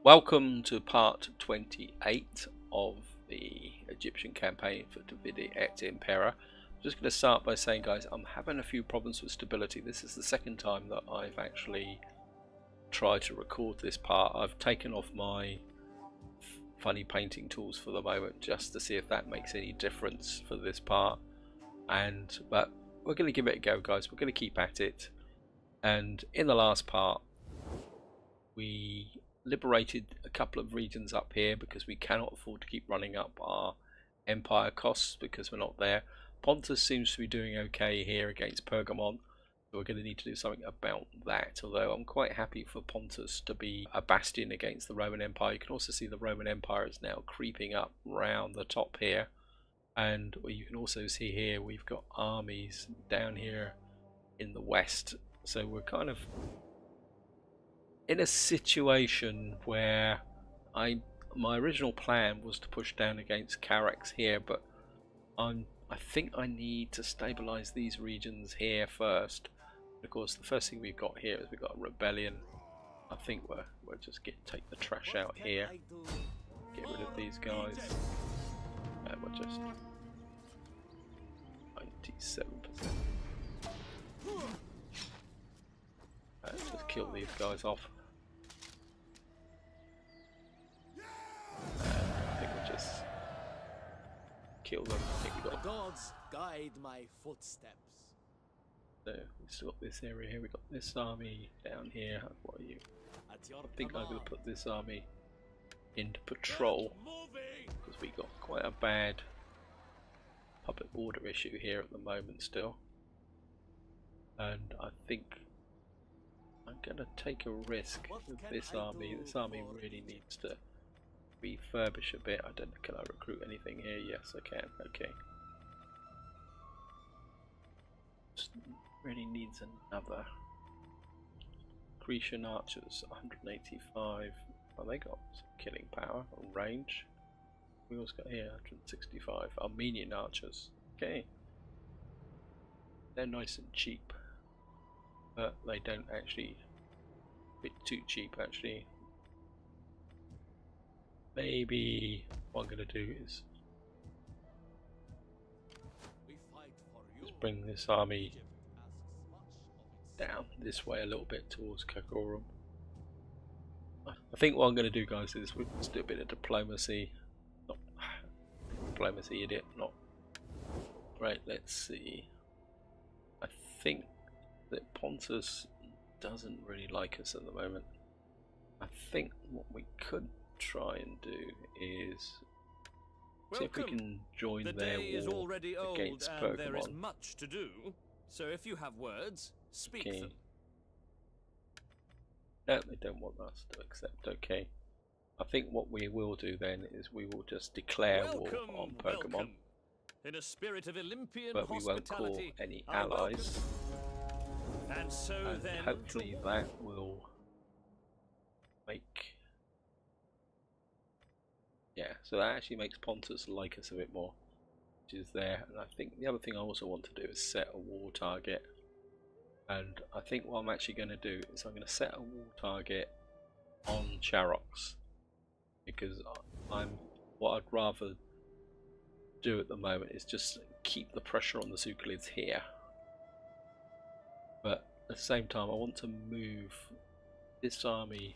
Welcome to part 28 of the Egyptian campaign for Et Impera. I'm just going to start by saying, guys, I'm having a few problems with stability. This is the second time that I've actually tried to record this part. I've taken off my funny painting tools for the moment just to see if that makes any difference for this part. But we're going to give it a go, guys. We're going to keep at it. And in the last part, we liberated a couple of regions up here because we cannot afford to keep running up our empire costs because we're not there. Pontus seems to be doing okay here against Pergamon, so we're going to need to do something about that, although I'm quite happy for Pontus to be a bastion against the Roman Empire. You can also see the Roman Empire is now creeping up round the top here, and you can also see here we've got armies down here in the west, so we're kind of in a situation where my original plan was to push down against Kyrenaike here, but I think I need to stabilize these regions here first. Of course, the first thing we've got here is we've got a rebellion. I think we'll just take the trash out here, get rid of these guys, and we're just 97%. Let's just kill these guys off. I think we'll just kill them. I think we got the gods guide my footsteps. So we've still got this area here. We've got this army down here. What are you? I think I'm going to put this army into patrol because we got quite a bad public order issue here at the moment still, and I think I'm going to take a risk with this army. This army really needs to refurbish a bit. I don't know, can I recruit anything here? Yes, I can. Okay. Just really needs another. Grecian archers, 185. Oh, they got some killing power and range. We also got here 165. Armenian archers. Okay. They're nice and cheap, but they don't actually a bit too cheap actually. Maybe what I'm going to do is just bring this army down this way a little bit towards Kakorum. I think what I'm going to do, guys, is we'll just do a bit of diplomacy. Not diplomacy, idiot. Not right. Let's see. I think that Pontus doesn't really like us at the moment. I think what we could try and do is see if we can join their war against Pergamon. There is much to do, so if you have words, speak them. No, they don't want us to accept. Okay, I think what we will do then is we will just declare war on Pergamon, in a spirit of Olympian but we won't call any allies, and then hopefully that will make. Yeah, so that actually makes Pontus like us a bit more, which is there. And I think the other thing I also want to do is set a war target. And I think what I'm actually going to do is I'm going to set a war target on Charox, because what I'd rather do at the moment is just keep the pressure on the Zucalids here. But at the same time, I want to move this army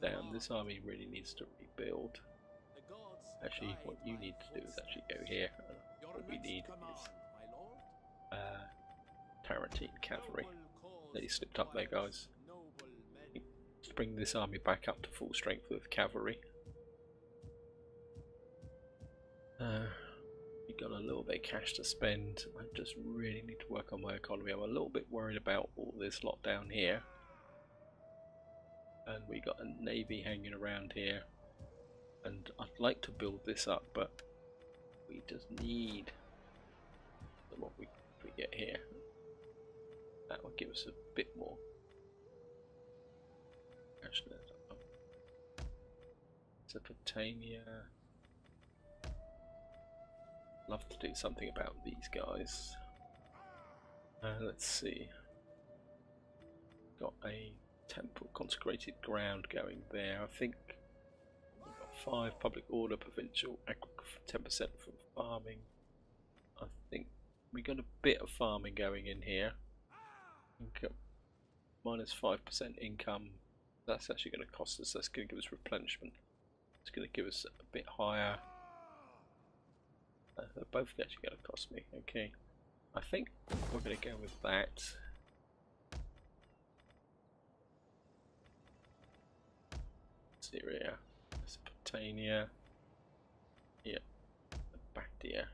down. This army really needs to rebuild. Actually, what you need to do is actually go here. What we need is Tarantine cavalry. They slipped up there, guys. Let's bring this army back up to full strength with cavalry. We got a little bit of cash to spend. I just really need to work on my economy. I'm a little bit worried about all this lot down here. And we got a navy hanging around here. And I'd like to build this up, but we just need what we get here. That will give us a bit more. Actually, Mesopotamia. Love to do something about these guys. Let's see. Got a temple, consecrated ground going there. I think 5 public order, provincial, 10% from farming. I think we got a bit of farming going in here. Income minus 5% income. That's actually going to cost us. That's going to give us replenishment. It's going to give us a bit higher. They're both actually going to cost me. Okay, I think we're going to go with that. Syria, Mesopotamia, yeah, Bactria.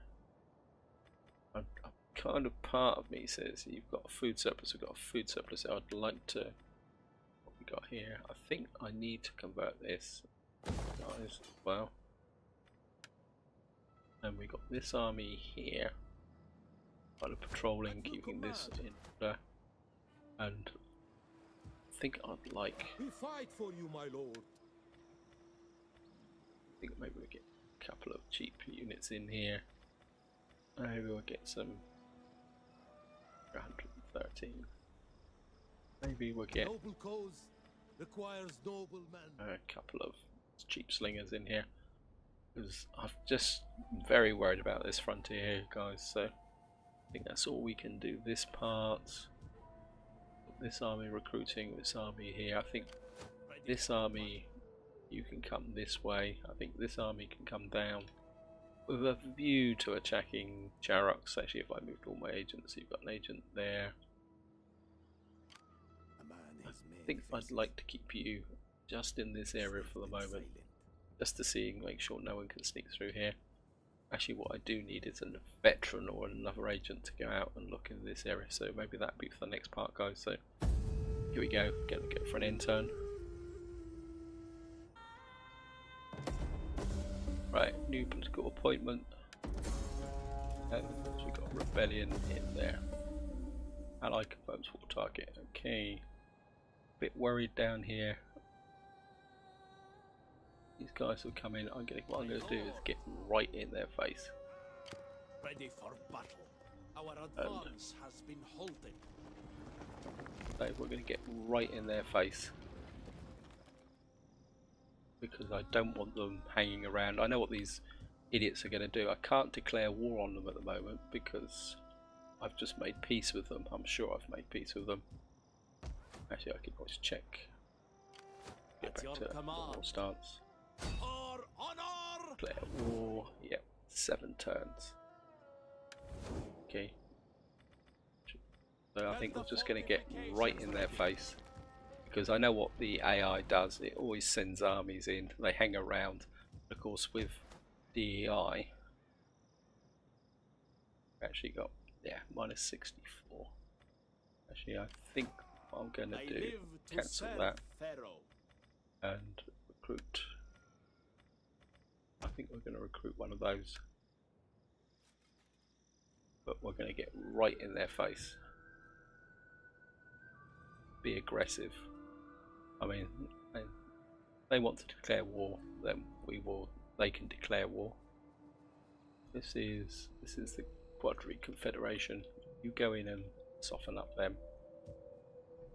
I'm kind of, part of me says you've got a food surplus, we've got a food surplus. I'd like to, what we got here, I think I need to convert this, guys, as well. And we got this army here, kind of patrolling, keeping this in order. And I think I'd like, We fight for you, my lord. I think maybe we'll get a couple of cheap units in here. Maybe we'll get some 113. Maybe we'll get Noble cause requires noble men. a couple of cheap slingers in here, because I'm just very worried about this frontier here, guys. So I think that's all we can do. This part, this army recruiting, this army here. I think this army, you can come this way. I think this army can come down with a view to attacking Charox. Actually, if I moved all my agents, you've got an agent there. I think I'd like to keep you just in this area for the moment, just to see, make sure no one can sneak through here. Actually, what I do need is a veteran or another agent to go out and look in this area, so maybe that'll be for the next part, guys. So here we go, gonna go for an intern. Right, new political appointment, and we got rebellion in there. Ally confirms war target. Okay, bit worried down here. These guys will come in. What I'm gonna do is get right in their face. Ready for battle. Our advance has been halted. So we're gonna get right in their face, because I don't want them hanging around. I know what these idiots are going to do. I can't declare war on them at the moment because I've just made peace with them. I'm sure I've made peace with them. Actually, I can always check. Get back to the war stance. For honor! Declare war. Yep, 7 turns. Okay. So I think we're just going to get right in their face, because I know what the AI does. It always sends armies in, they hang around. Of course, with DEI, we actually got, yeah, minus 64. Actually, I think what I'm going to do, cancel that and recruit. I think we're going to recruit one of those, but we're going to get right in their face. Be aggressive. I mean, if they want to declare war, then we will. They can declare war. This is the Quadri Confederation. You go in and soften up them.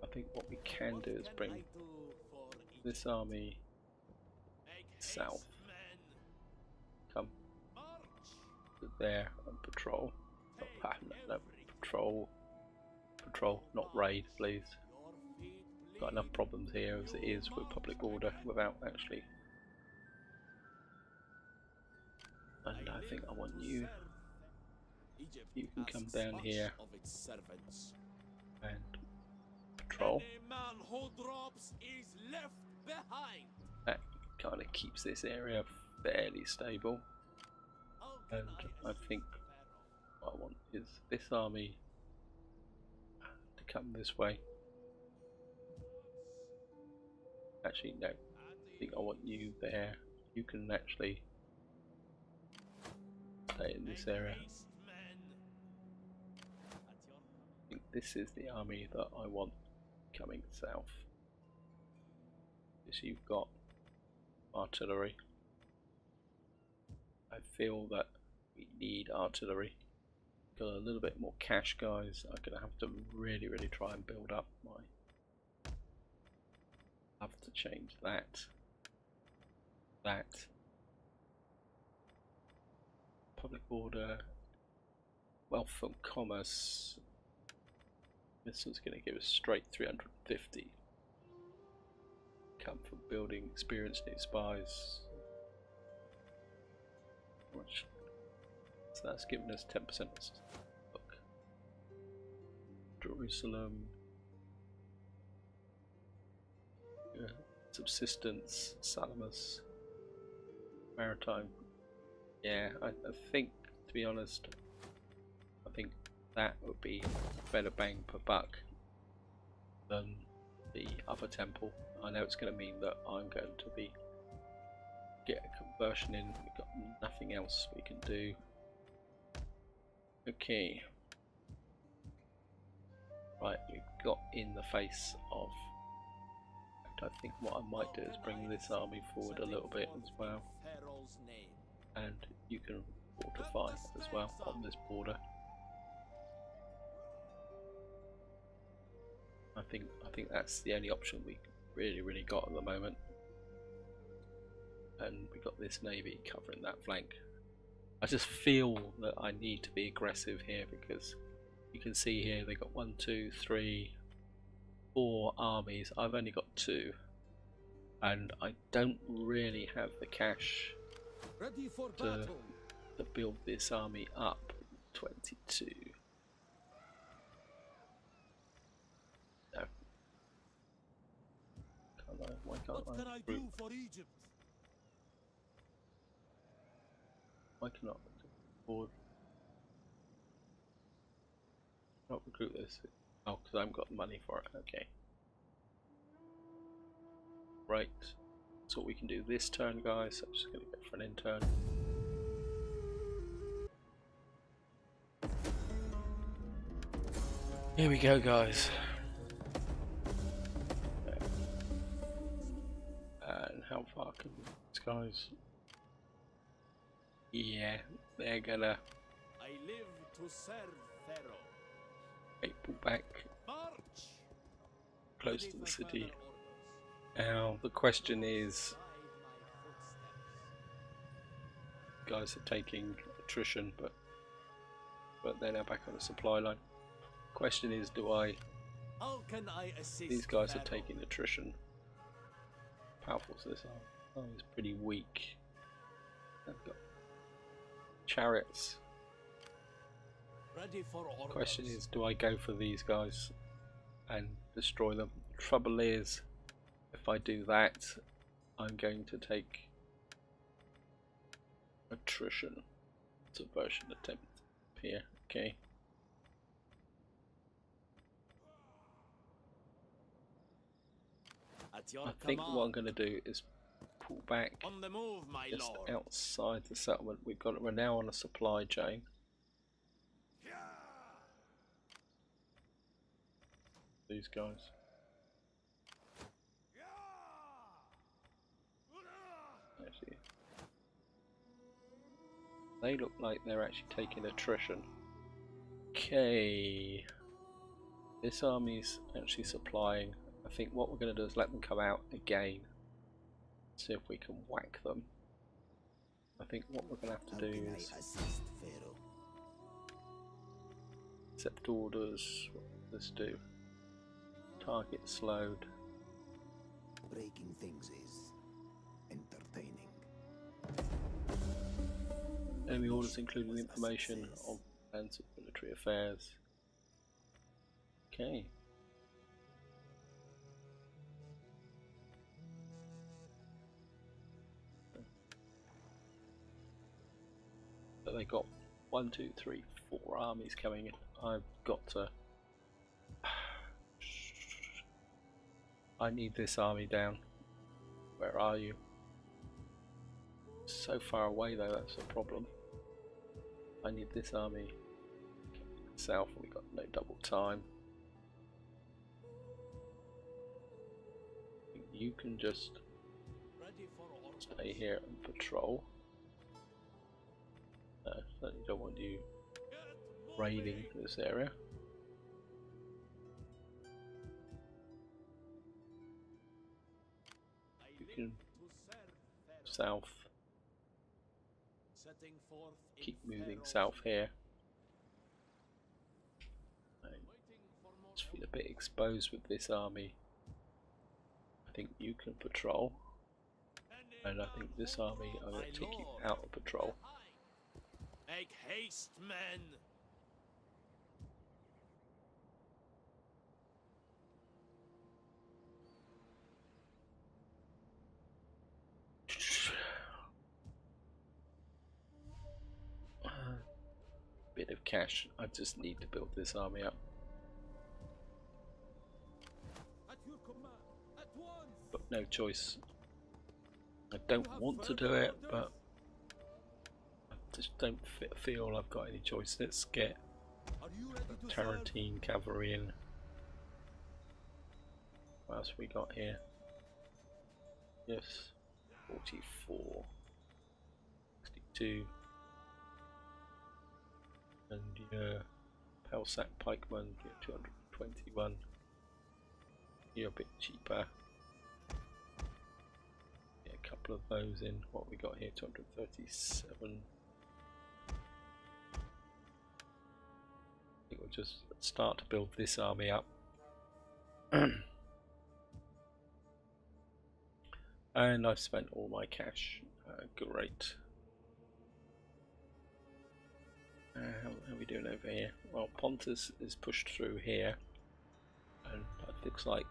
I think what we can do is bring this army south. Come to there and patrol. No, patrol, not raid, please. Got enough problems here as it is with public order without actually. And I think I want you. You can come down here and patrol. That kind of keeps this area fairly stable. And I think what I want is this army to come this way. Actually, no. I think I want you there. You can actually stay in this area. I think this is the army that I want coming south. Because you've got artillery. I feel that we need artillery. Got a little bit more cash, guys. I'm gonna have to really try and build up my. Have to change that. public order, wealth from commerce. This one's going to give us straight 350. Come from building, experience, new spies. Much. So that's giving us 10%. Look. Jerusalem. Yeah. Subsistence, Salamis, maritime. Yeah, I think, to be honest, I think that would be better bang per buck than the other temple. I know it's going to mean that I'm going to be get a conversion in. We've got nothing else we can do. Okay. Right, we've got in the face of. I think what I might do is bring this army forward a little bit as well, and you can fortify as well on this border. I think that's the only option we really got at the moment, and we got this navy covering that flank. I just feel that I need to be aggressive here because you can see here they got 1, 2, 3, 4 armies. I've only got 2, and I don't really have the cash Ready for to battle. build this army up. 22. No. Can't I? Why can't What can I do for Egypt? Why cannot board? Not recruit this. Oh, because I haven't got the money for it. Okay. Right. So we can do this turn, guys. I'm just going to go for an intern. Here we go, guys. Okay. And how far can these guys? Yeah, they're gonna. I live to serve Pharaoh. Pull back March! close Ready to the for city. further orders. Now the question is, Guide my footsteps. guys are taking attrition, but they're now back on the supply line. Question is, do I? How can I assist These guys are Pharaoh? taking attrition. Powerful as this are. Oh, he's pretty weak. They've got chariots. Ready for orders. Question is, do I go for these guys and destroy them? Trouble is, if I do that, I'm going to take attrition. Subversion attempt here. Okay. At your I think command. what I'm going to do is pull back On the move, my just lord. outside the settlement. We're now on a supply chain. These guys. Actually, they look like they're actually taking attrition. Okay. This army's actually supplying. I think what we're going to do is let them come out again. See if we can whack them. I think what we're going to have to do is assist Pharaoh? accept orders. What does this do? Target slowed. Breaking things is entertaining. Enemy orders including information on plans of military affairs. Okay. But they got 1, 2, 3, 4 armies coming in. I've got to. I need this army down. Where are you? So far away though, that's a problem. I need this army south. We got no double time. You can just Ready for orders. stay here and patrol. Certainly don't want you raiding this area. I You live can to serve Pharaoh. south. setting forth keep in moving Pharaoh's south here. waiting for more Just feel a bit exposed with this army. I think you can patrol, and I think this army I'm going to take you out of patrol. Make haste, men! Bit of cash. I just need to build this army up, At your command. At once. but no choice. I don't want to do it, but I just don't feel I've got any choice. Let's get Are you ready to serve? Tarantine cavalry in. What else we got here? Yes, 44, 62, and yeah, Pelsac pikemen get 221. You're a bit cheaper. Get a couple of those in. What we got here? 237. I think we'll just start to build this army up. And I've spent all my cash. Great. How are we doing over here? Well, Pontus is pushed through here, and it looks like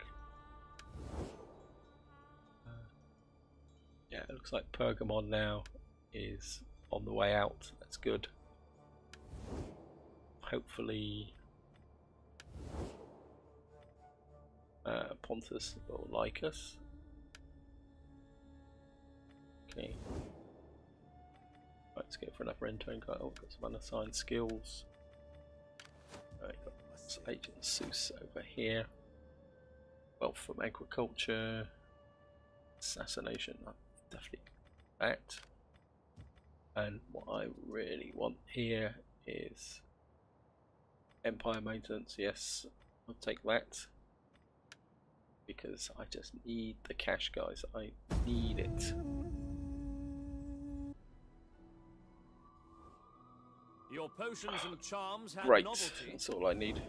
yeah, it looks like Pergamon now is on the way out. That's good. Hopefully Pontus will like us. Okay. Let's go for another intern guy. Oh, got some unassigned skills. Got some Agent Seuss over here. Wealth from agriculture. Assassination. Definitely that. And what I really want here is Empire maintenance. Yes, I'll take that. Because I just need the cash, guys. I need it. Your potions and charms have Great, novelty. that's all I need.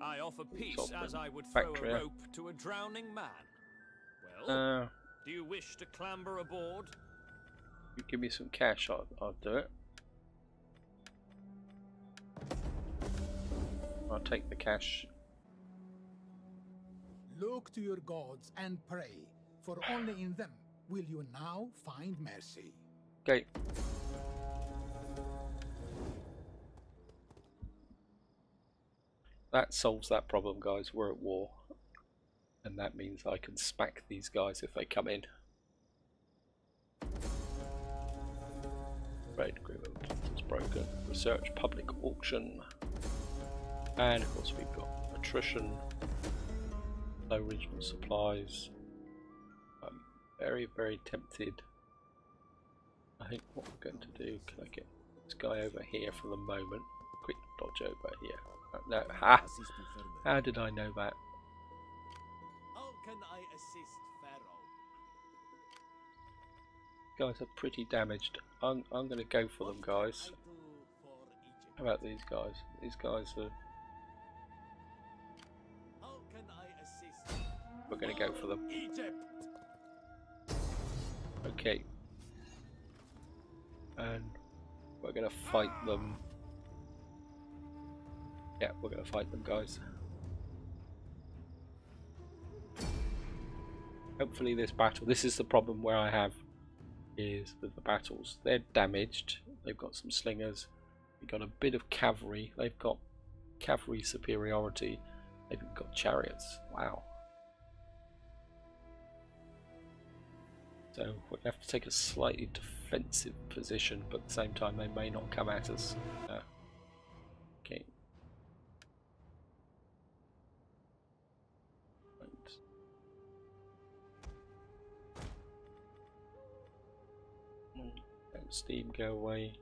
I offer peace Sovereign as I would throw Factory. a rope to a drowning man. Well, do you wish to clamber aboard? You give me some cash, I'll do it. I'll take the cash. Look to your gods and pray, for only in them will you now find mercy. Okay. That solves that problem, guys. We're at war. And that means I can smack these guys if they come in. Trade agreement is broken. Research public auction. And of course we've got attrition. Low regional supplies. I'm very, very tempted. I think what we're going to do, can I get this guy over here for the moment? Quick dodge over here. No, ha! How did I know that? How can I assist Pharaoh? Guys are pretty damaged. I'm going to go for them, guys. I do for Egypt? How about these guys? These guys are... How can I assist? We're going to go for them. Egypt! Okay. And we're going to fight them. Yeah, we're going to fight them, guys. Hopefully this battle, this is the problem where I have, is with the battles. They're damaged. They've got some slingers. We've got a bit of cavalry. They've got cavalry superiority. They've got chariots. Wow. So we have to take a slightly defensive position, but at the same time they may not come at us. Okay. Don't steam go away.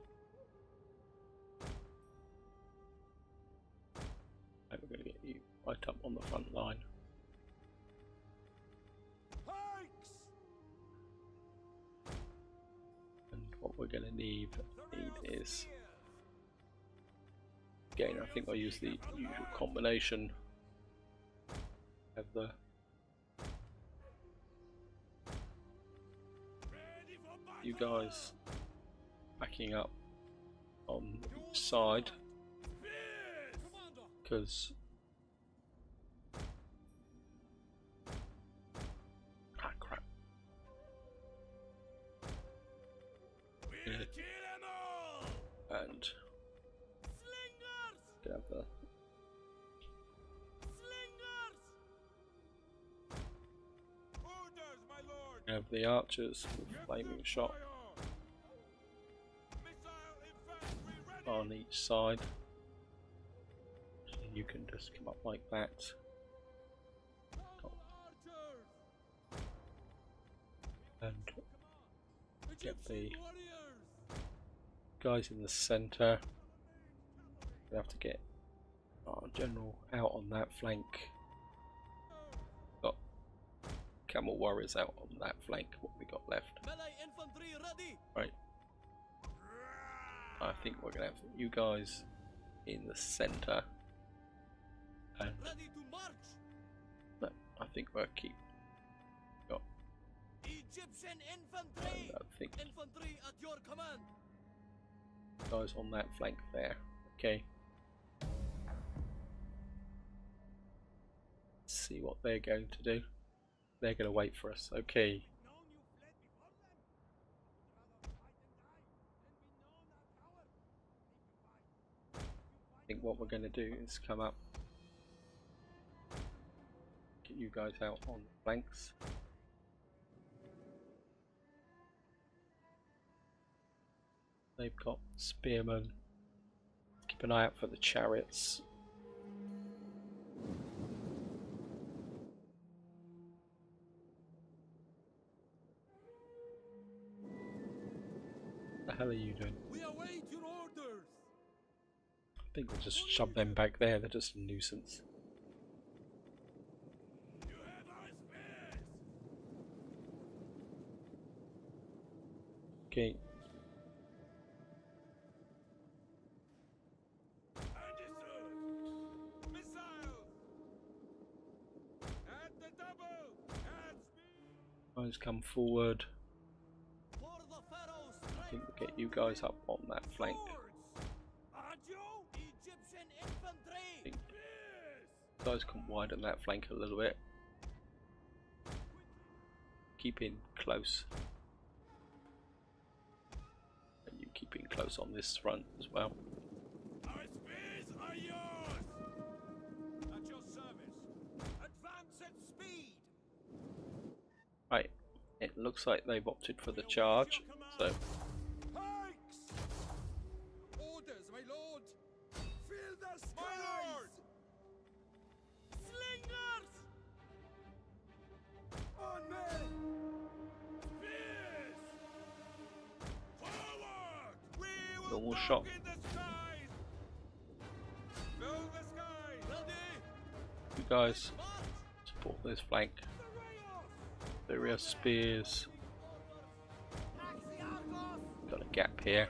And we're going to get you right up on the front line. Pikes! going to need is, again, I think I'll use the usual combination of the you guys backing up on each side, because crap. And have the have the archers with flaming shot on each side. So you can just come up like that. And get the guys in the centre. We have to get our general out on that flank. Got camel warriors out on that flank. What we got left? Right. I think we're gonna have you guys in the centre. And no, I think we'll keep. Got. Egyptian infantry. I think Infantry at your command. Guys on that flank there. Okay. Let's see what they're going to do. They're going to wait for us. Okay. I think what we're going to do is come up, get you guys out on the flanks. They've got spearmen. Keep an eye out for the chariots. What the hell are you doing? We await your orders. I think we'll just shove them back there. They're just a nuisance. You have our spears. Okay. Guys, come forward. I think we'll get you guys up on that flank. I think guys can widen that flank a little bit. Keep in close. And you keep in close on this front as well. Our spears are yours. At your service. Advance at speed. Right, it looks like they've opted for the charge, so Pikes! Orders, my lord! Fill the skies! Slingers! On me! Spears! Forward! We will normal walk shot. in the skies! Fill the skies! Ready? You guys support this flank. There are spears. Got a gap here.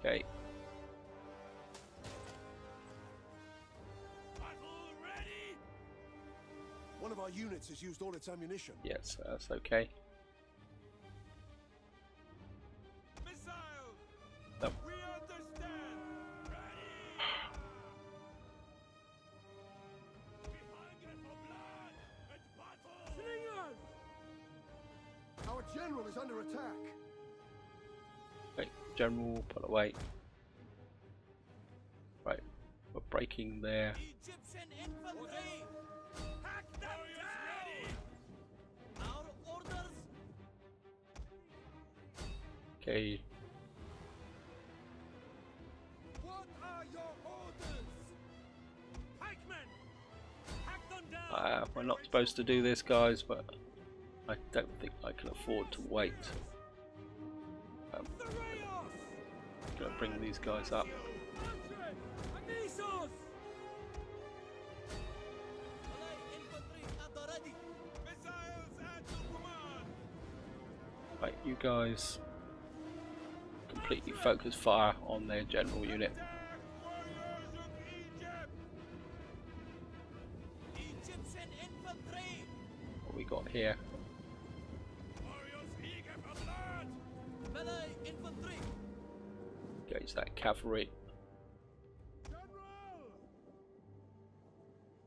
Okay. One of our units has used all its ammunition. Yes, that's okay. Missile! Nope. We understand! Ready! We hunger for blood and battle! Slingers! Our general is under attack. Okay, general, pull away. Right, we're breaking there. Egyptian infantry! Hack them down! Our orders! Okay, What are your orders? Pikemen! Hack them down! we're not supposed to do this, guys, but I don't think I can afford to wait. The Rayos! Gonna bring these guys up. Right, you guys completely focus fire on their general unit. Egyptian infantry! What we got here? Melee infantry! Engage that cavalry.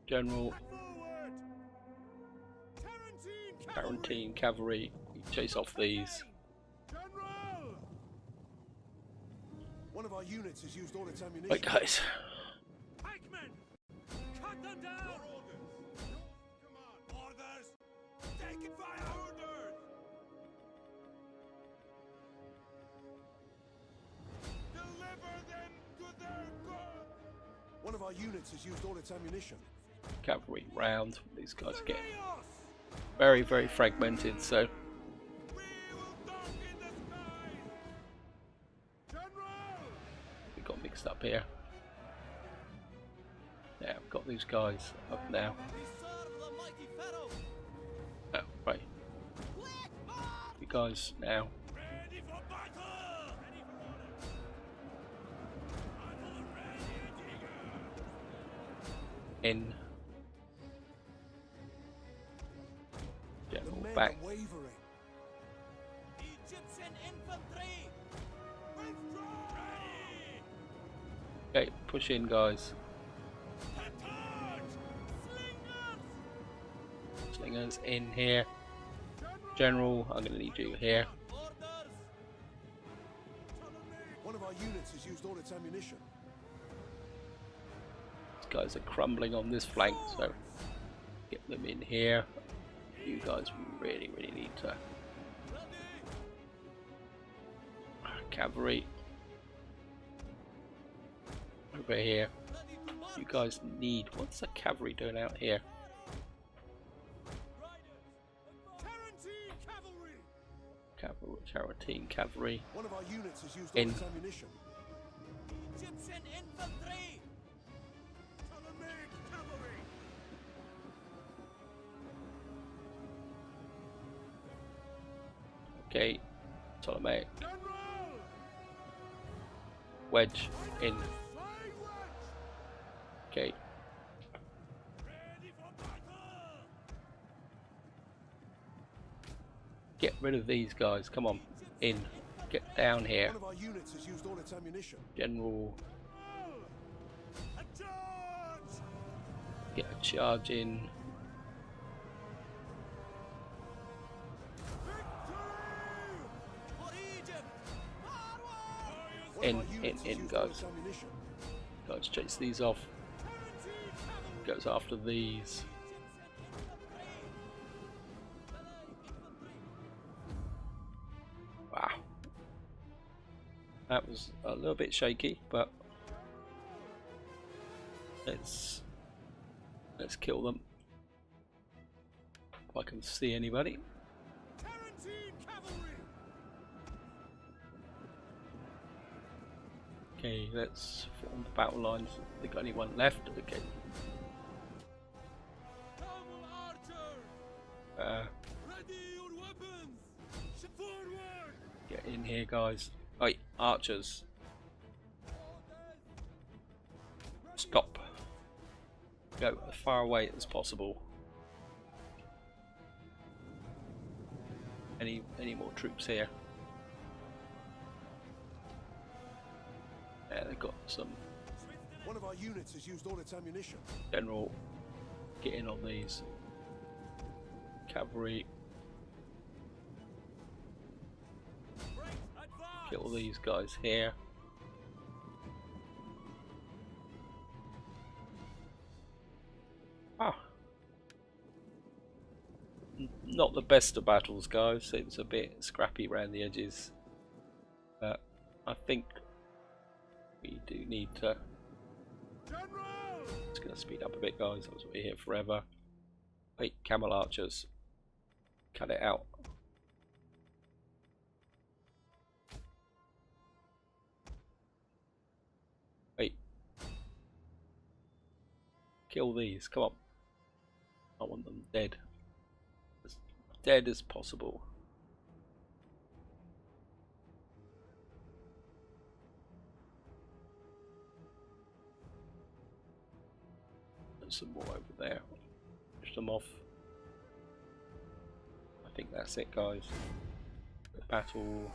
General. Tarantine cavalry. Chase off these. General! One of our units has used all its ammunition. Right, guys. Pikemen! Cut them down! Orders! Taking fire! Orders! Deliver them to their god! One of our units has used all its ammunition. Cavalry round. These guys are getting very, very fragmented, so We will darken the skies! General! we got mixed up here. Yeah, we've got these guys up now. We serve the mighty Pharaoh! Oh, right. Quick march! You guys now. Ready for battle! Ready for orders! Battle ready and eager! In. The General men back. are wavering. Egyptian infantry! Withdraw! Ready! Okay, push in, guys. Carthage! Slingers! Slingers in here. General, I'm going to need you here. Orders! One of our units has used all its ammunition. These guys are crumbling on this flank, so get them in here. You guys really, really need to. Cavalry over here. You guys need. What's the cavalry doing out here? Tarantine cavalry! Tarantine cavalry. One of our units has used In. all its ammunition. Egyptian infantry! Ptolemaic cavalry! Okay, Ptolemaic. General! Wedge in. Flying wedge! Okay, Ready for battle! get rid of these guys. Come on, in. Get down here. One of our units has used all its ammunition. General, A charge! get a charge in. For Egypt! Forward! One In, of our units in, has used all guys. its ammunition. Guys, chase these off. Tarantine cavalry! Goes after these. Wow. That was a little bit shaky, but let's kill them. If I can see anybody. Tarantine cavalry! Okay, let's form the battle lines. They got anyone left? Okay. Double archer! Ready your weapons! Forward! Get in here, guys. Wait, archers. Stop. Go as far away as possible. Any more troops here? Yeah, they've got some. One of our units has used all its ammunition. General, get in on these. Cavalry, kill these guys here. Ah. Not the best of battles, guys. It was a bit scrappy around the edges. But I think we do need to. General! It's going to speed up a bit, guys. I was here forever. Wait, camel archers. Cut it out. Wait. Kill these. Come on. I want them dead. As dead as possible. some more over there. Push them off. I think that's it, guys. The battle.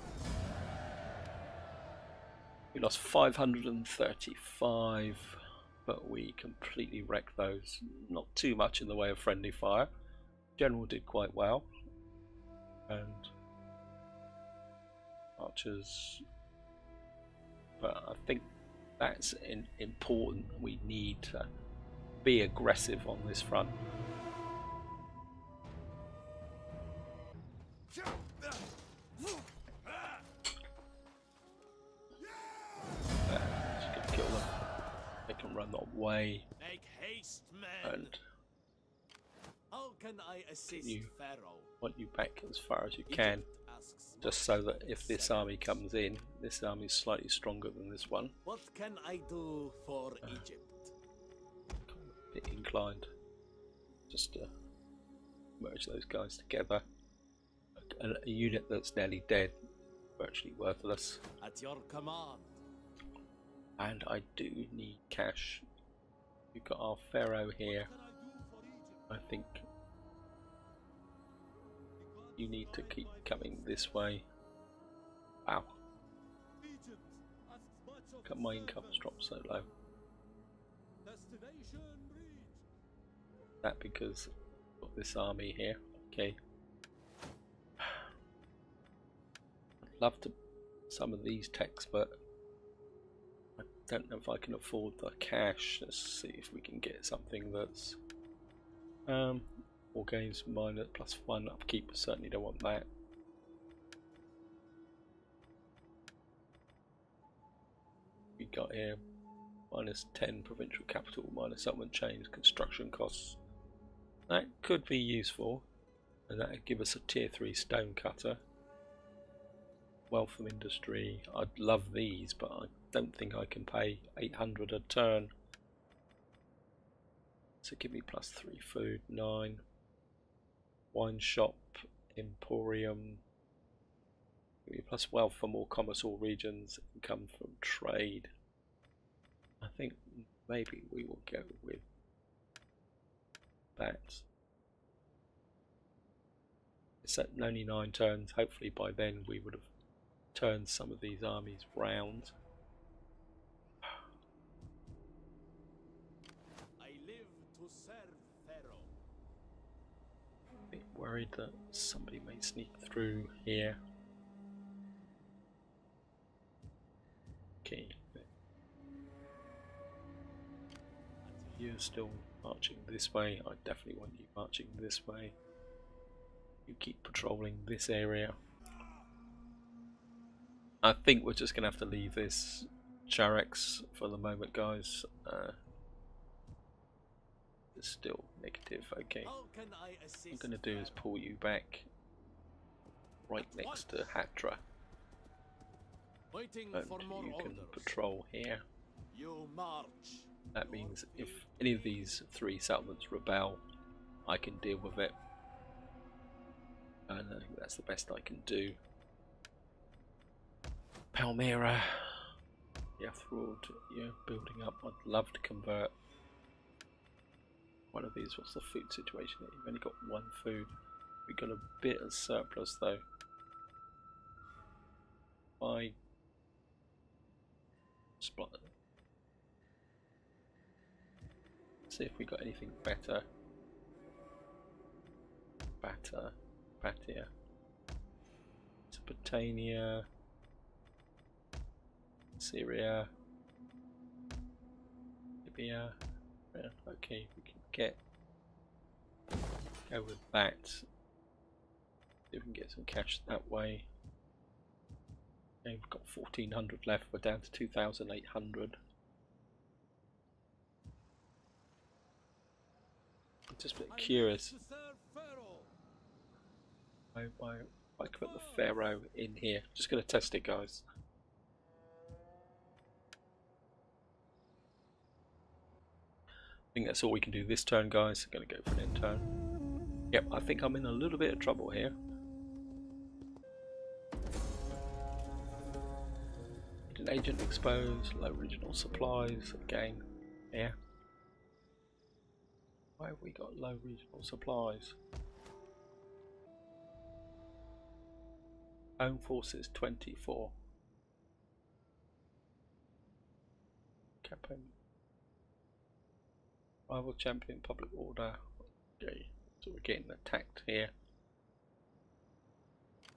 We lost 535, but we completely wrecked those. Not too much in the way of friendly fire. General did quite well, and archers. But I think that's important. We need to be aggressive on this front. Just gonna kill them. They can run away. Make haste, men. And how can I assist Pharaoh? Want you back as far as you can, just so that if this army comes in, this army is slightly stronger than this one. What can I do for Egypt? A bit inclined, just to merge those guys together. A unit that's nearly dead, virtually worthless. At your command. And I do need cash. We've got our pharaoh here. I think you need to keep coming this way. Wow. Look at my income's dropped so low. That because I've got this army here. Okay. I'd love to some of these techs, but I don't know if I can afford the cash. Let's see if we can get something that's all gains minus +1 upkeep. Certainly don't want that. We got here -10 provincial capital, minus settlement change, construction costs. That could be useful, and that would give us a tier 3 stone cutter. Wealth from industry. I'd love these, but I don't think I can pay 800 a turn. So give me +3 food, 9. Wine shop, emporium. Give me plus wealth for more commerce all regions, income from trade. I think maybe we will go with that. It's at only 9 turns. Hopefully by then we would have turned some of these armies round. I live to serve Pharaoh. A bit worried that somebody may sneak through here. Okay. You're still marching this way. I definitely want you marching this way. You keep patrolling this area. I think we're just gonna have to leave this Charex for the moment, guys. It's still negative. Okay. How can I assist What I'm gonna do is pull you back right next to Hatra, Waiting and for more you can orders. patrol here. You march. That means if any of these 3 settlements rebel, I can deal with it. And I think that's the best I can do. Palmyra. Yeah, fraud. Yeah, building up. I'd love to convert one of these. What's the food situation? You've only got 1 food. We've got a bit of surplus though. I spot. See if we got anything better. Batia, Mesopotamia, Syria, Libya. Yeah, okay, we can go with that. See if we can get some cash that way. Okay, we've got 1400 left. We're down to 2800. I'm just a bit curious. I can put the pharaoh in here. Just going to test it, guys. I think that's all we can do this turn, guys. I'm going to go for an end turn. Yep, I think I'm in a little bit of trouble here. An agent exposed, low regional supplies, again, yeah. Why have we got low regional supplies? Home forces 24. Campaign. Rival champion public order. Okay, so we're getting attacked here.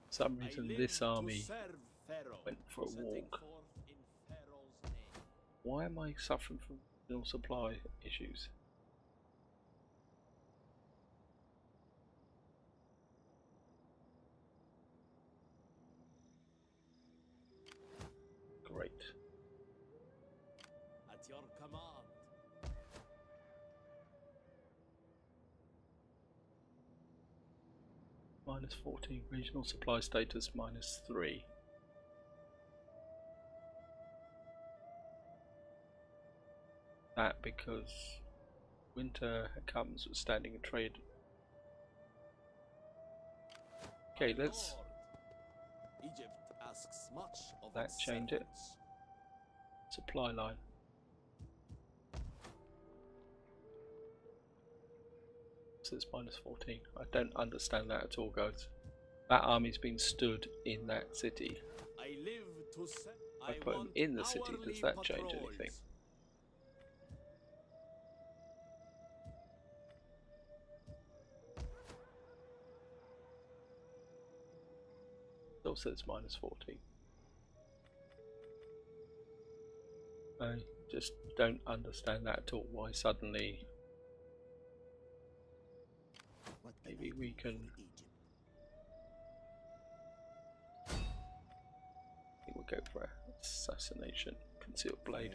For some reason this army went for a walk. Why am I suffering from regional supply issues? Great. At your command. Minus 14, regional supply status minus 3. That because winter comes with standing in trade. Okay, let's Egypt asks much of that its change it. servants. Supply line. So it's minus 14. I don't understand that at all, guys. That army's been stood in that city. I live to serve. I put them in the city. Does that change anything? It also says minus 14. I just don't understand that at all. Why suddenly? Maybe we can. I think we'll go for assassination, concealed blade.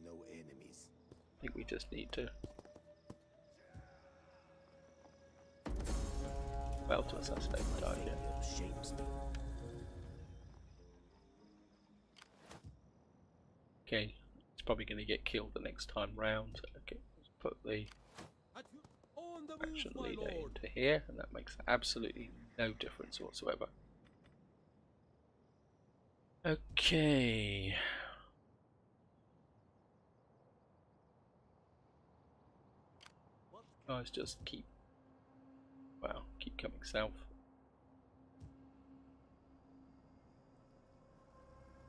No enemies. I think we just need to fail to assassinate the target. Okay, it's probably going to get killed the next time round. Okay, let's put the On the action move, my leader lord. into here, and that makes absolutely no difference whatsoever. Okay. Guys, just keep coming south.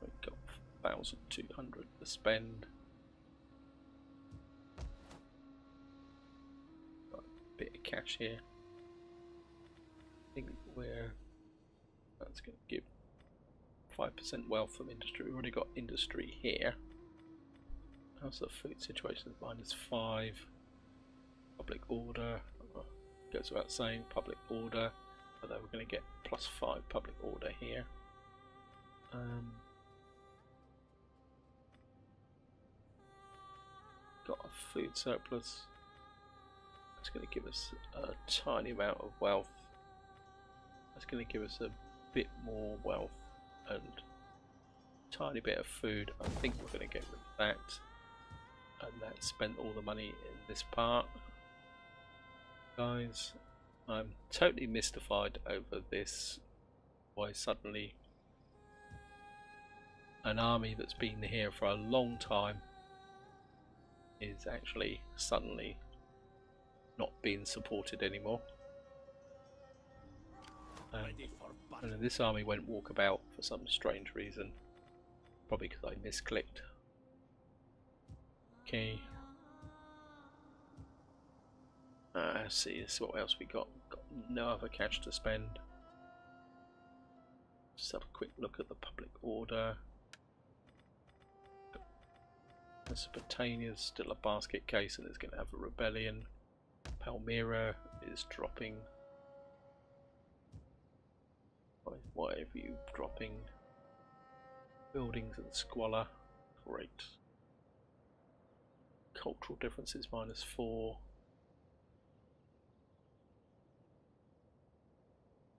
We've got 1,200 to spend. Got a bit of cash here. I think that's going to give 5% wealth from industry. We've already got industry here. How's the food situation? -5. Public order. Goes without saying, public order. Although we're going to get +5 public order here. Got a food surplus. That's going to give us a tiny amount of wealth. That's going to give us a bit more wealth and a tiny bit of food. I think we're going to get rid of that. And that spent all the money in this part. Guys, I'm totally mystified over this. Why suddenly an army that's been here for a long time is actually suddenly not being supported anymore. Ready for battle. And this army went walkabout for some strange reason. Probably because I misclicked. Okay. Let's see what else we got. Got no other cash to spend. Just have a quick look at the public order. Mesopotamia's still a basket case and it's going to have a rebellion. Palmyra is dropping. Why have you dropping? Buildings and squalor. Great. Cultural differences -4.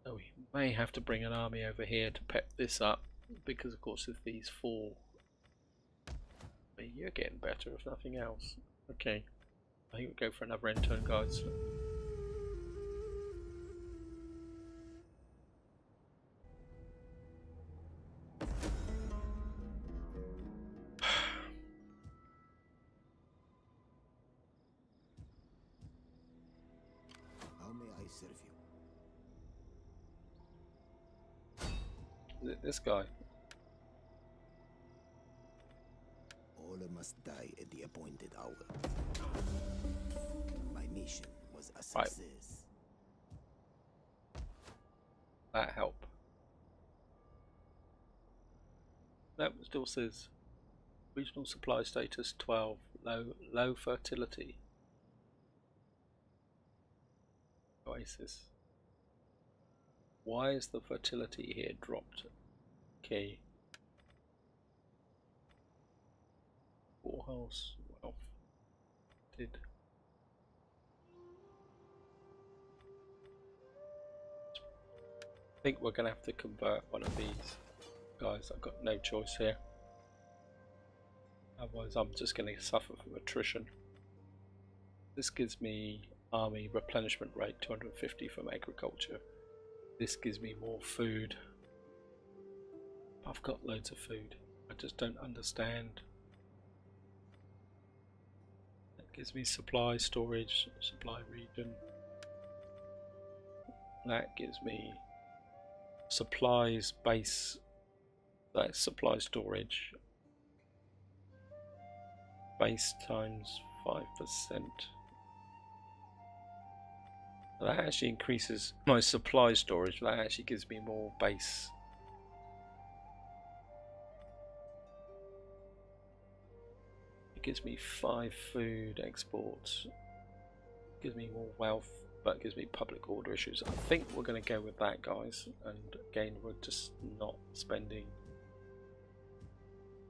So we may have to bring an army over here to pep this up, because of course if these fall, you're getting better if nothing else. Okay, I think we'll go for another end turn, guys. serve you. This guy. All must die at the appointed hour. My mission was a Right. success. That help. That still says regional supply status 12, low fertility. Oasis. Why is the fertility here dropped? Okay. Poorhouse wealth. Did. I think we're going to have to convert one of these guys. I've got no choice here. Otherwise I'm just going to suffer from attrition. This gives me army replenishment rate 250 from agriculture. This gives me more food. I've got loads of food. I just don't understand. That gives me supply storage, supply region. That gives me supplies base. That's supply storage. Base times 5%. That actually increases my supply storage. That actually gives me more base. It gives me 5 food exports. It gives me more wealth, but it gives me public order issues. I think we're going to go with that, guys. And again, we're just not spending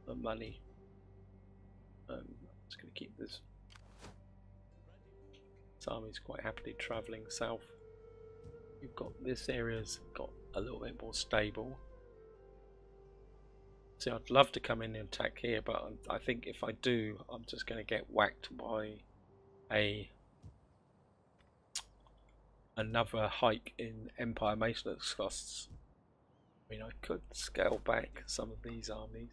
the money. I'm just going to keep this. This army's quite happily travelling south. You've got this area's got a little bit more stable. See, I'd love to come in and attack here, but I think if I do, I'm just going to get whacked by another hike in Empire maintenance costs. I mean, I could scale back some of these armies.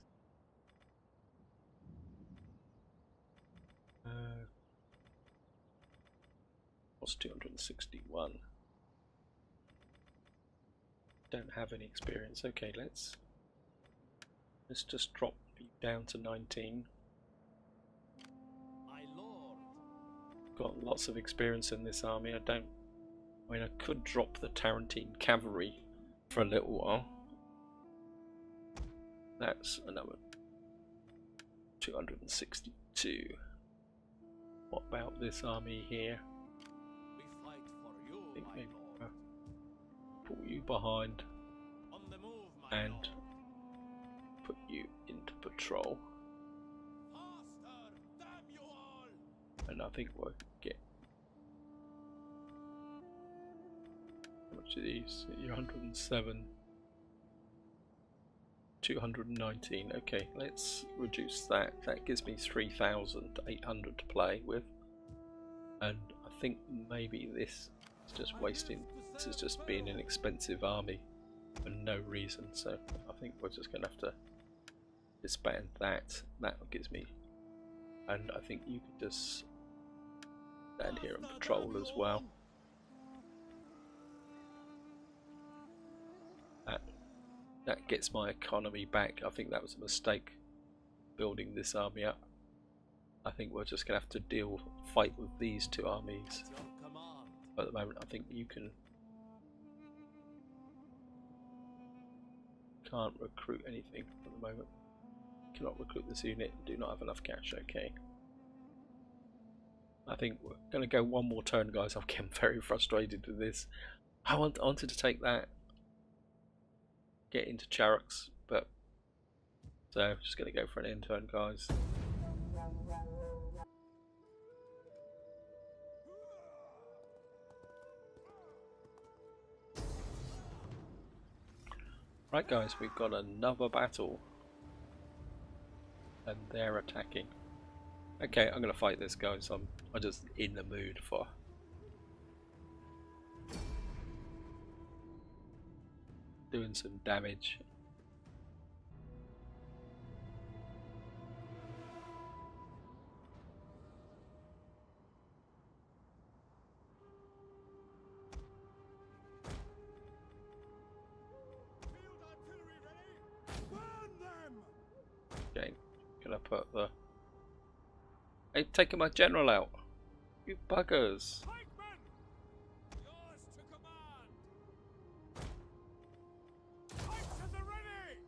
What's 261? Don't have any experience. Okay, let's just drop you down to 19. My lord. Got lots of experience in this army. I mean, I could drop the Tarentine cavalry for a little while. That's another 262. What about this army here? We fight for you, I think my maybe lord. pull you behind On the move, my and lord. put you into patrol. Faster! Damn you all! And I think we'll get. How much are these? You're 107. 219. Okay, let's reduce that. That gives me 3,800 to play with. And I think maybe this is just wasting. This is just being an expensive army for no reason. So I think we're just going to have to disband that. That gives me. And I think you could just stand here and patrol as well. That gets my economy back. I think that was a mistake building this army up. I think we're just going to have to fight with these two armies. At your command. But at the moment, I think you can't recruit anything at the moment. Cannot recruit this unit. Do not have enough cash. Okay. I think we're going to go one more turn, guys. I'm getting very frustrated with this. I wanted to take that. Get into Charrocks, but so just going to go for an end turn, guys. Right, guys, we've got another battle, and they're attacking. Okay, I'm going to fight this, guys. I'm just in the mood for doing some damage. gonna put the. Hey, taking my general out. You buggers. Pikemen! Yours to command! Pikes at the ready!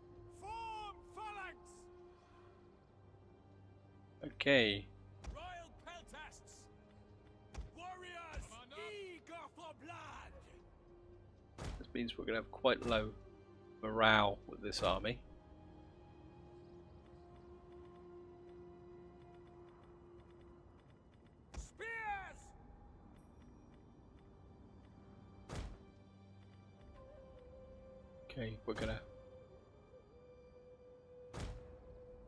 Form phalanx! Okay. Royal peltasts! Warriors eager for blood! This means we're gonna have quite low morale with this army. Spears! Okay, we're gonna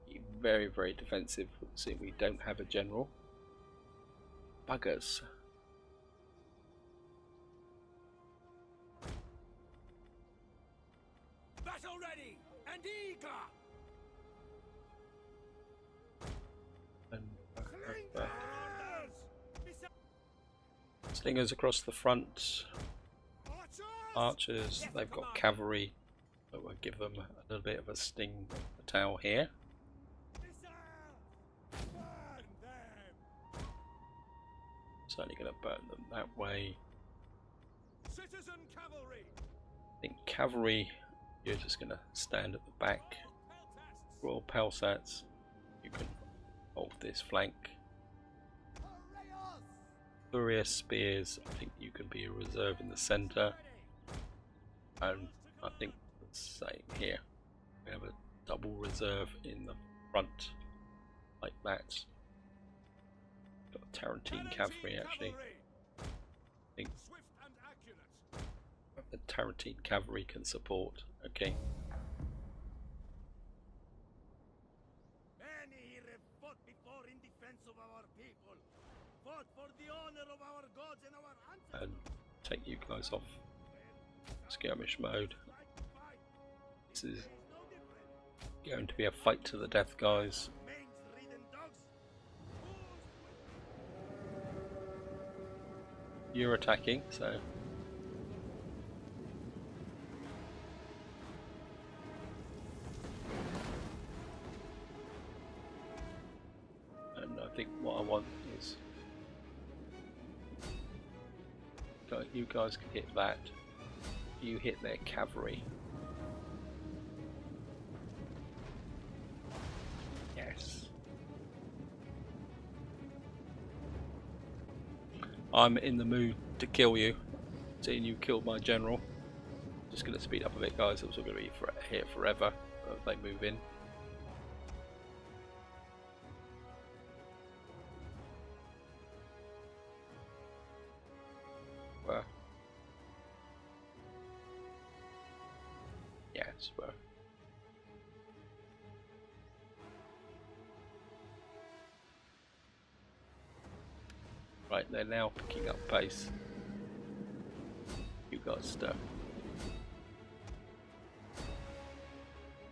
be very, very defensive. See, we don't have a general. Buggers. Battle ready and eager! And Orders! slingers across the front. Archers! Archers. They've got cavalry. But we'll give them a little bit of a sting towel here. Missiles! Burn them! Certainly going to burn them that way. Citizen cavalry! I think cavalry, you're just going to stand at the back. Peltasts! Royal Pelsats, you can hold this flank. Furious Spears, I think you can be a reserve in the centre. And I think the same here. We have a double reserve in the front, like that. Got Tarentine cavalry actually. I think Swift and accurate! the Tarentine cavalry can support. Okay. Many here have fought before in defense of our people. Fought for the honor of our gods and our ancestors. And take you guys off skirmish mode. This is going to be a fight to the death, guys. You're attacking, so and I think what I want is you guys can hit that. You hit their cavalry. Yes. I'm in the mood to kill you. Seeing you killed my general. Just going to speed up a bit, guys. It's all going to be here forever if they move in. Well. Yes, well. Right, they're now picking up pace. You guys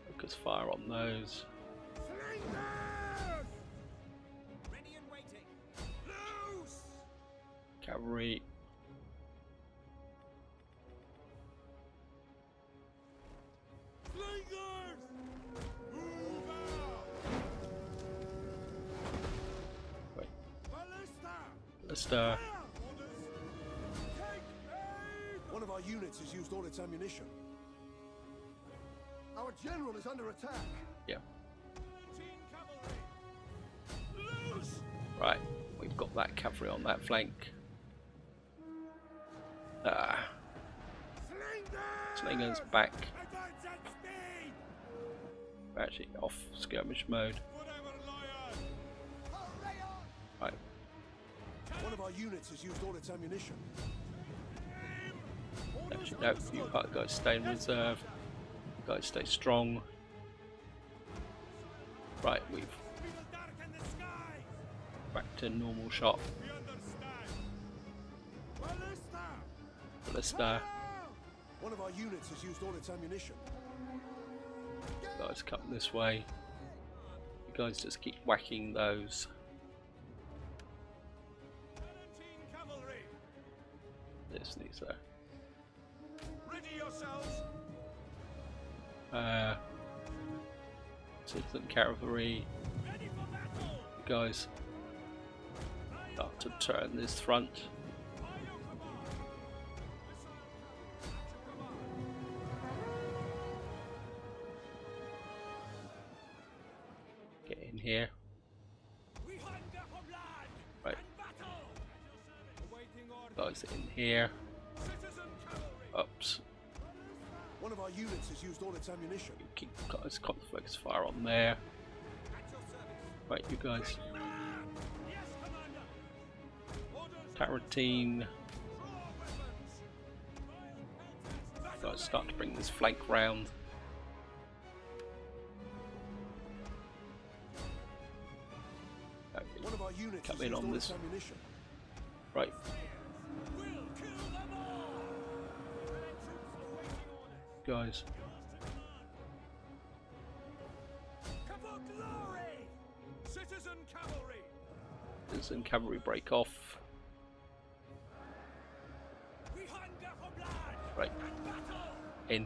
focus fire on those. Ready and waiting. Loose! Cavalry. Slingers! Move out! Wait, Ballista! let's Orders! Take aim! One of our units has used all its ammunition. Our general is under attack. yeah. Team cavalry! Loose! Right, we've got that cavalry on that flank. Slingers back. Advance at speed! We're actually off skirmish mode. Forever loyal! Right, One of our units has used all its ammunition. actually no, you guys stay in reserve. You guys stay strong. Right, we've We will darken the skies! back to normal shot. We understand! Ballista! Ballista, One of our units has used all its ammunition. you guys come this way. You guys just keep whacking those. Team cavalry! This needs Ready yourselves! citizen cavalry. Ready guys start to turn this front. Get in here. Right. Guys in here. Oops. One of our units has used all its ammunition. You keep guys conflicts fire on there. Right, you guys. Tarantine. Guys, start to bring this flank round. One of our units Come has in used on all this. its ammunition. Right. Guys. Citizen cavalry break off. Right. In.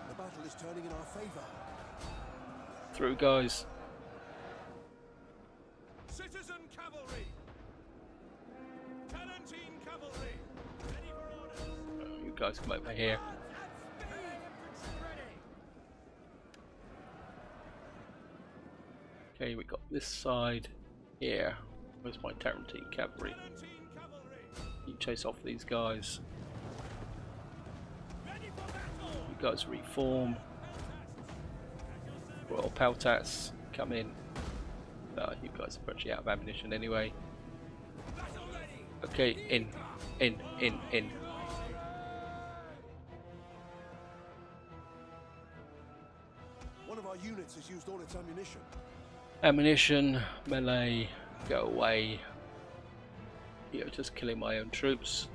The battle is turning in our favor. Through, guys. Citizen cavalry! Tarantine cavalry! Ready for orders! You guys come over here. Okay, we got this side here. Where's my Tarantine cavalry? You chase off these guys. You guys reform. Royal Peltats, come in. You guys are virtually out of ammunition anyway. Okay, in. One of our units has used all its ammunition. Ammunition, melee, go away. You're just killing my own troops.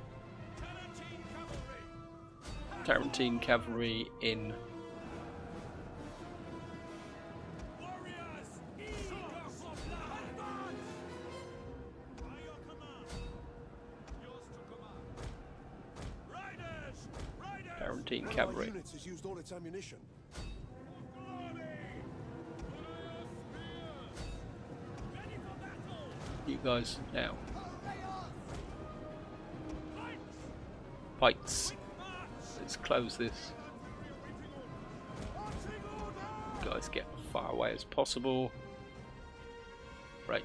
Tarantine cavalry in. Tarantine One of our cavalry. units has used all its ammunition. You guys now. Fights. Let's close this. You guys get as far away as possible. Right.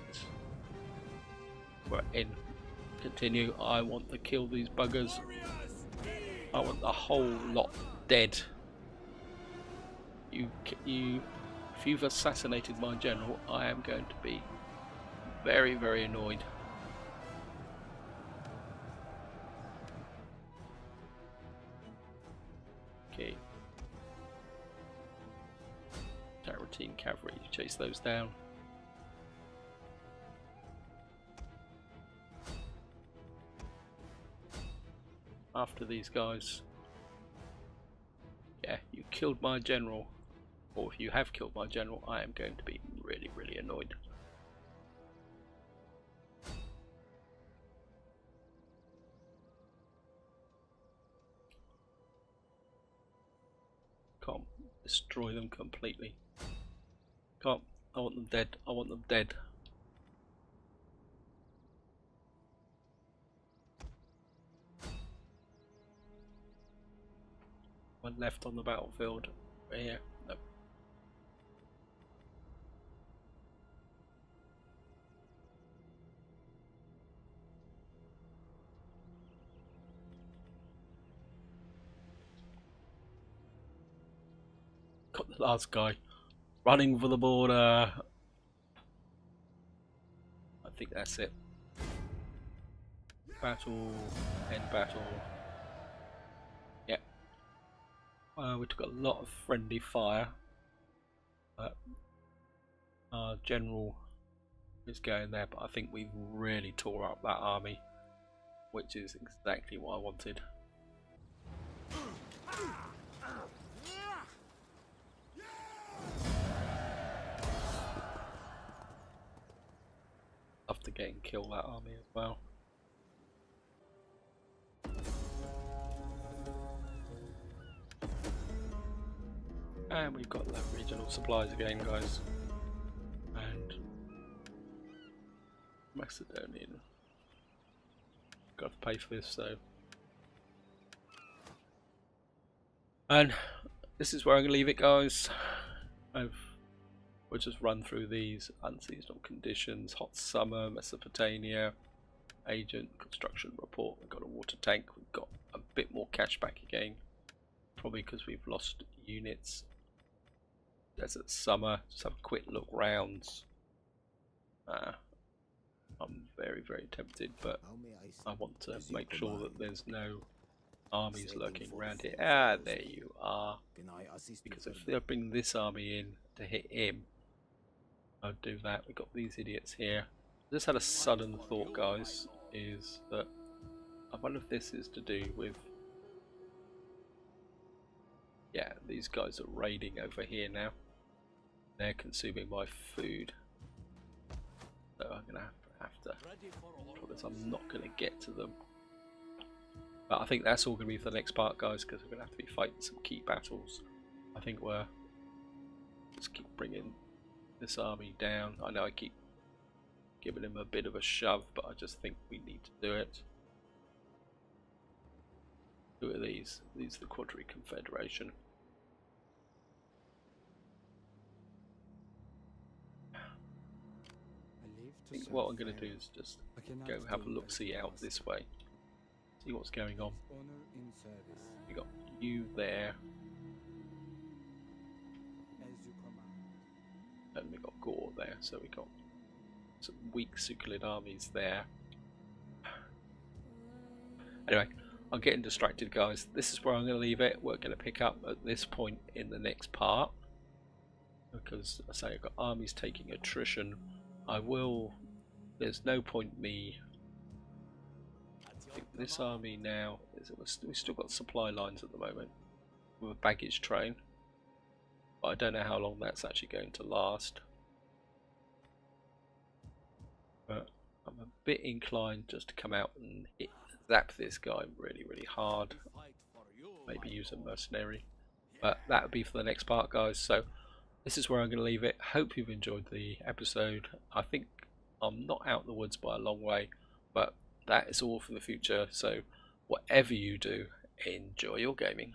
We're in. Continue. I want to kill these buggers. I want the whole lot dead. If you've assassinated my general, I am going to be very, very annoyed. Okay. Tarantine cavalry, chase those down. After these guys. Yeah, you killed my general. Or if you have killed my general, I am going to be really, really annoyed. Can't destroy them completely. Can't. I want them dead. I want them dead. One left on the battlefield. Right here. Nope. Got the last guy running for the border. I think that's it. Battle, end battle. Yeah. We took a lot of friendly fire. Our general is going there, but I think we really tore up that army, which is exactly what I wanted. Love to get and kill that army as well. And we've got leverage General supplies again, guys. And Macedonian. Got to pay for this, so. And this is where I'm going to leave it, guys. We'll just run through these unseasonal conditions, hot summer, Mesopotamia, agent, construction report. We've got a water tank. We've got a bit more cash back again, probably because we've lost units. Desert summer. Just have a quick look rounds. I'm very, very tempted, but I want to make sure that there's no armies lurking around here. Ah, there you are. Because if they bring this army in to hit him, I'll do that. We've got these idiots here. I just had a sudden thought, guys, is that I wonder if this is to do with, yeah, these guys are raiding over here now. They're consuming my food, so I'm gonna have to promise I'm not gonna get to them. But I think that's all gonna be for the next part, guys, because we're gonna have to be fighting some key battles. I think we're just keep bringing this army down. I know I keep giving him a bit of a shove, but I just think we need to do it. Who are these? These are the Quadri Confederation. I think what I'm going to do is just go have a look-see out this way. See what's going on. We got you there. And we got Gore there, so we got some weak Succulid armies there. Anyway, I'm getting distracted, guys. This is where I'm going to leave it. We're going to pick up at this point in the next part, because I say I've got armies taking attrition. There's no point me. I think this army now we've still got supply lines at the moment with a baggage train, but I don't know how long that's actually going to last. But I'm a bit inclined just to come out and zap this guy really, really hard. Maybe use a mercenary, but that would be for the next part, guys. So this is where I'm going to leave it. Hope you've enjoyed the episode. I think I'm not out in the woods by a long way, but that is all for the future. So whatever you do, enjoy your gaming.